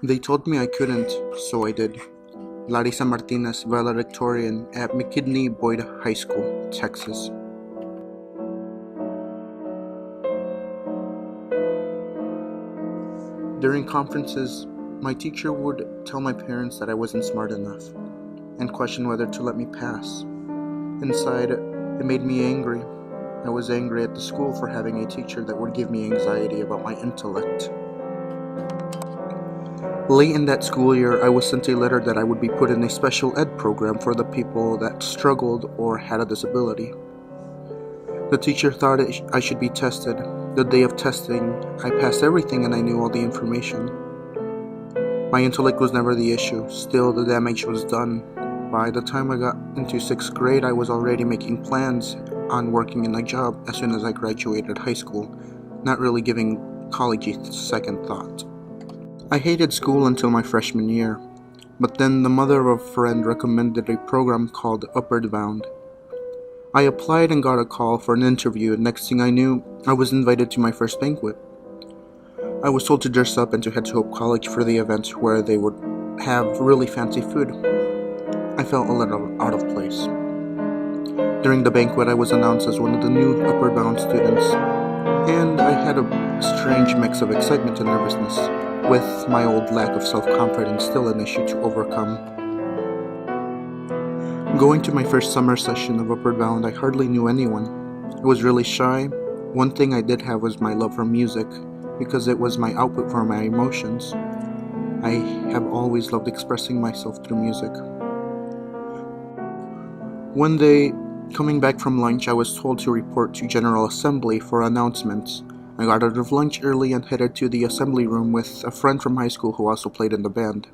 They told me I couldn't, so I did. Larissa Martinez, valedictorian at McKinley Boyd High School, Texas. During conferences, my teacher would tell my parents that I wasn't smart enough and question whether to let me pass. Inside, it made me angry. I was angry at the school for having a teacher that would give me anxiety about my intellect. Late in that school year, I was sent a letter that I would be put in a special ed program for the people that struggled or had a disability. The teacher thought I should be tested. The day of testing, I passed everything and I knew all the information. My intellect was never the issue. Still, the damage was done. By the time I got into 6th grade, I was already making plans on working in a job as soon as I graduated high school, not really giving college a second thought. I hated school until my freshman year, but then the mother of a friend recommended a program called Upward Bound. I applied and got a call for an interview, and next thing I knew, I was invited to my first banquet. I was told to dress up and to head to Hope College for the event where they would have really fancy food. I felt a little out of place. During the banquet, I was announced as one of the new Upward Bound students, and I had a strange mix of excitement and nervousness, with my old lack of self-confidence still an issue to overcome. Going to my first summer session of Upward Bound, I hardly knew anyone. I was really shy. One thing I did have was my love for music, because it was my output for my emotions. I have always loved expressing myself through music. One day, coming back from lunch, I was told to report to General Assembly for announcements. I got out of lunch early and headed to the assembly room with a friend from high school who also played in the band.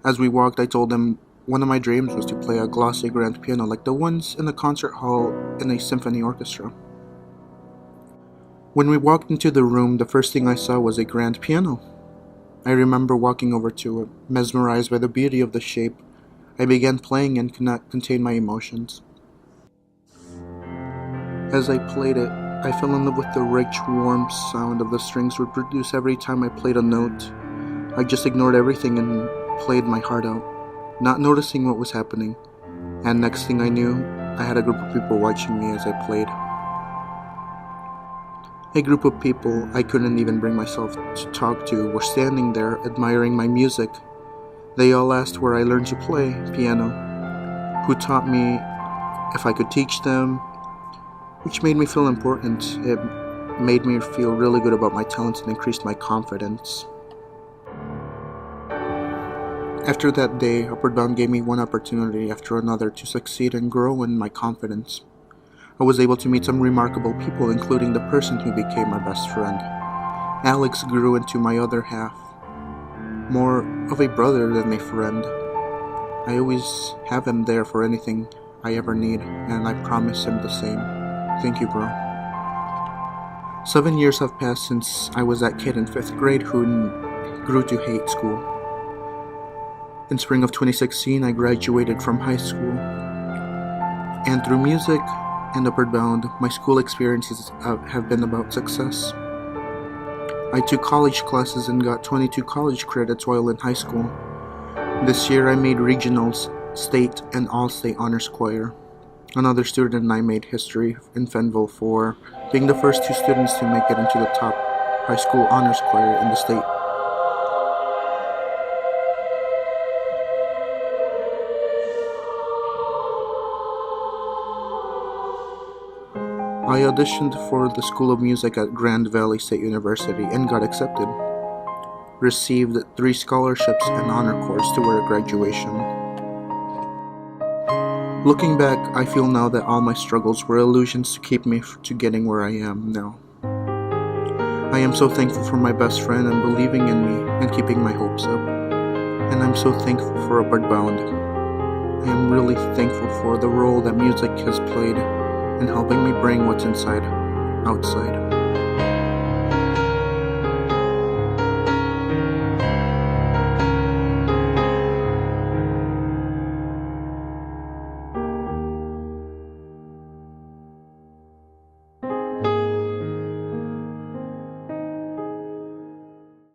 As we walked, I told him one of my dreams was to play a glossy grand piano like the ones in the concert hall in a symphony orchestra. When we walked into the room, the first thing I saw was a grand piano. I remember walking over to it, mesmerized by the beauty of the shape. I began playing and could not contain my emotions. As I played it, I fell in love with the rich, warm sound of the strings would produce every time I played a note. I just ignored everything and played my heart out, not noticing what was happening. And next thing I knew, I had a group of people watching me as I played. A group of people I couldn't even bring myself to talk to were standing there admiring my music. They all asked where I learned to play piano, who taught me, if I could teach them, which made me feel important. It made me feel really good about my talents and increased my confidence. After that day, Upward Bound gave me one opportunity after another to succeed and grow in my confidence. I was able to meet some remarkable people, including the person who became my best friend. Alex grew into my other half, more of a brother than a friend. I always have him there for anything I ever need, and I promise him the same. Thank you, bro. 7 years have passed since I was that kid in 5th grade who grew to hate school. In spring of 2016, I graduated from high school, and through music and Upward Bound, my school experiences have been about success. I took college classes and got 22 college credits while in high school. This year I made regionals, state, and all-state honors choir. Another student and I made history in Fenville for being the first 2 students to make it into the top high school honors choir in the state. I auditioned for the School of Music at Grand Valley State University and got accepted. Received 3 scholarships and honor corps to wear at graduation. Looking back, I feel now that all my struggles were illusions to keep me to getting where I am now. I am so thankful for my best friend and believing in me and keeping my hopes up. And I'm so thankful for Upward Bound. I am really thankful for the role that music has played in helping me bring what's inside outside.